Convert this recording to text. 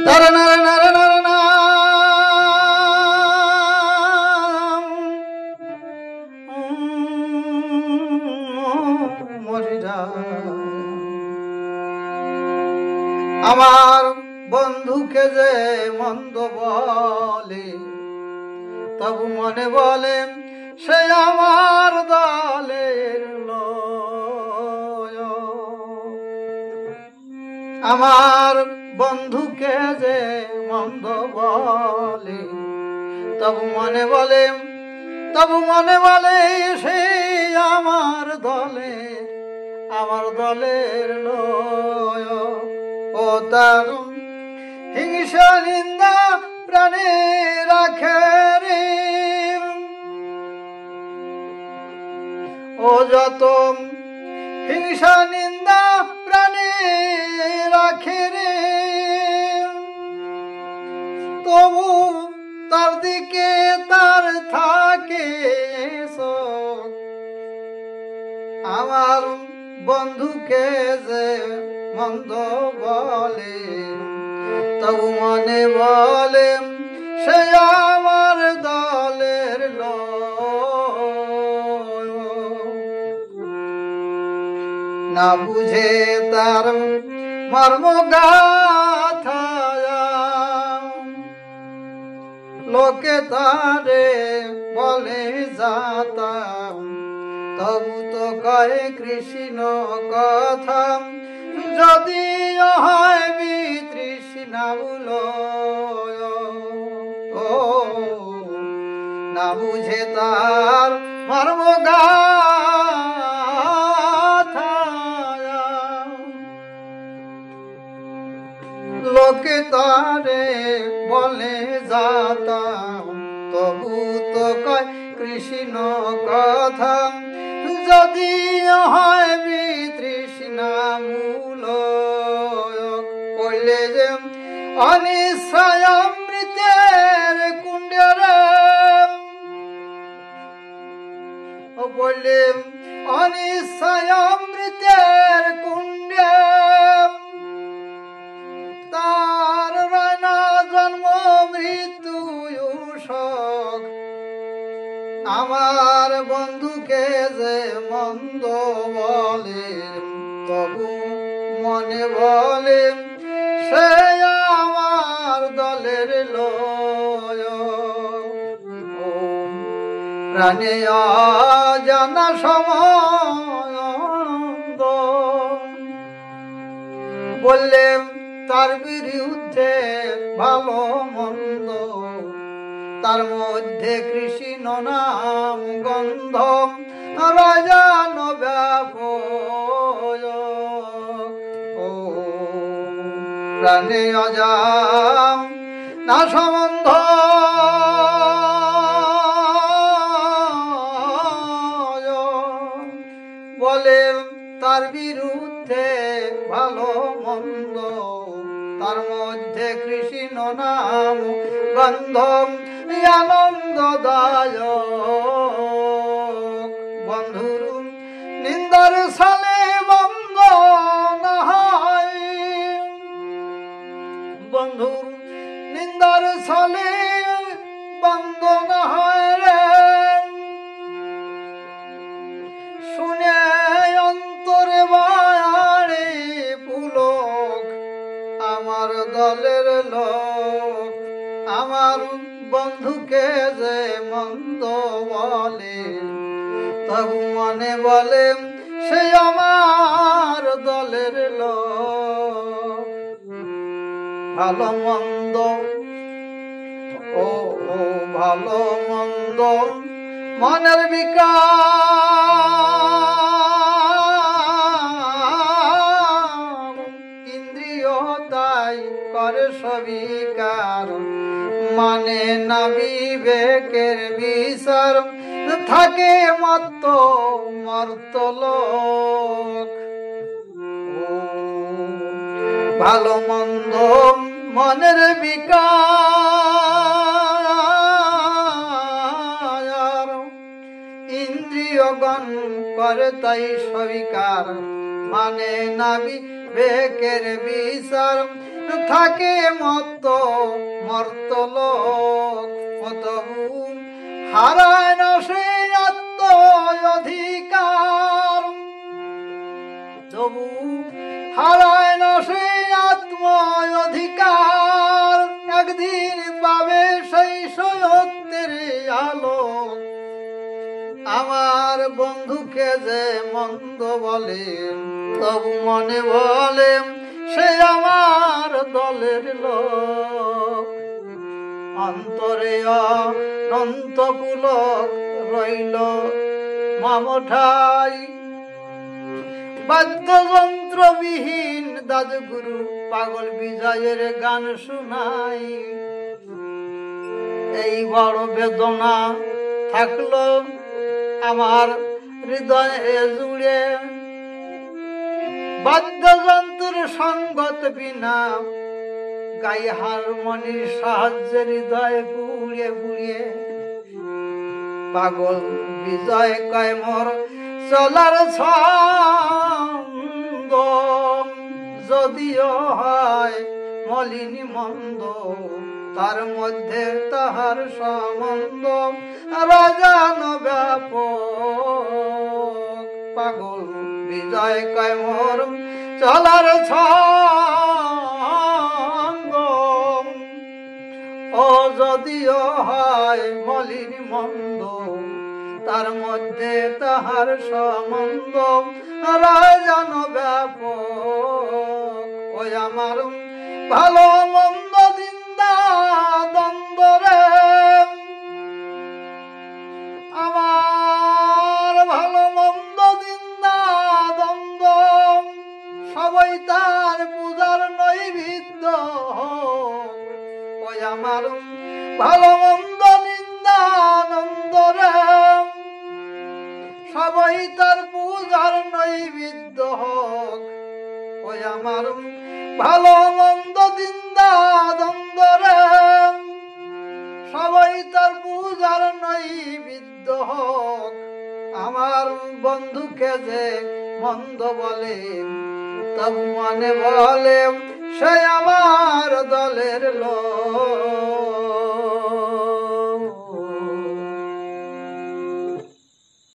নারে নারে নারে নারে না মরিরা আমার বন্ধুকে যে মন্দ বলে তবু মনে বলে সে আমার দলের লোক। আমার বন্ধুকে যে মন্দ বলে তবু মনে বলে সে আমার দলের লোক। ও তার হিংসা নিন্দা প্রাণে রাখে রে, ও যত হিংসা নিন্দা প্রাণে রাখে রে, তবু তার দিকে তার থাকে শোক। আমার বন্ধুকে যে মন্দ বলে তবু মনে বলে সে আমার দলের লোক। না বুঝে তার মর্ম গাথা লোকে তারে বলে যাতা, তবু তো কয় কৃষ্ণ কথা যদি হয় বিতৃষ্ণা বলো। ও না বুঝে তার মর্ম গাথা লোকে তারে বলে যাতা, তবু তো কয় কৃষ্ণ কথা যদি হয় বিতৃষ্ণা মূল। কইলে যে অনিশ্চয় অমৃতের কুণ্ডের, বললে অনিশ্চয় অমৃতের কুণ্ডে তার রানা জন্ম মৃত্যু শোক। আমার বন্ধুকে যে মন্দ বলে তবু মনে বলে সে আমার দলের লোক। ও প্রাণে অজানা সম্বন্ধ বললে তার বিরুদ্ধে ভালো মন্দ, তার মধ্যে কৃষ্ণ নাম গন্ধ রাজান ব্যাপক। ও প্রাণে অজানা সম্বন্ধ বলে তার বিরুদ্ধে ভালো মন্দ, তার মধ্যে কৃষ্ণ নাম গন্ধ আনন্দদায়ক। বন্ধুর নিন্দার সালে বন্ধ না হয়, বন্ধুর নিন্দার সালে বন্ধ না হয় রে, শুনে অন্তরে বাড়ে পুলক আমার দলের লোক। আমার বন্ধুকে যে মন্দ বলে তবু মনে বলে সে আমার দলের লোক। ভালো মন্দ ও ভালো মন্দ মনের বিকার, ইন্দ্রিয় তাই করে সবিকার, মানে না বিবেকের বিচার, থাকে মত্ত মর্তলোক। ভালো মন্দ মনের বিকার, ইন্দ্রিয়গণ করে তাই সবিকার, মানে না বিবেকের বিচার, থাকে মত মর্তলোক তবু হারায় না সে আত্ম অধিকার, তবু হারায় না সে আত্ম অধিকার, একদিন পাবে সেই সত্যের আলো। আমার বন্ধুকে যে মন্দ বলে তবু মনে বলে সে আমার দলের লোক। অন্তরে অনন্ত পুলক রইল মামঠাই, বাদ্যযন্ত্রবিহীন দাদুগুরু পাগল বিজয়ের গান শুনাই। এই বড় বেদনা থাকলো আমার হৃদয়ে জুড়ে, বাদ্যযন্ত্রের সঙ্গত বিনা গাই হারমোনির সাহায্যে হৃদয় পুড়িয়ে পুড়িয়ে। পাগল বিজয় কয় মোর চলার ছন্দ, যদিও হয় মলিনী মন্দ, তার মধ্যে তাহার সম্বন্ধ রাজান ব্যাপক। পাগল বিজয় কয় মোর চলার ছন্দ, ও যদিও হয় মলিনী মন্দ, তার মধ্যে তাহার সম্বন্ধ রাজান ব্যাপক। ওই আমার ভালো মন্দ দিন্দা দ্বন্দ্ব রে, আমার ভালো মন্দ দিন্দা দ্বন্দ্ব, সবাই তার পূজার নৈবেদ্য। ওই আমার ভালো মন্দ নিন্দা নন্দ রে, সবাই তার পূজার নৈবেদ্য হোক। ওই আমার ভালো মন্দ দিন্দা দ্বন্দ্ব রে, সবাই তার পূজার নৈবেদ্য হোক। আমার বন্ধুকে যে মন্দ বলে তবু মনে বলে সে আমার দলের লোক।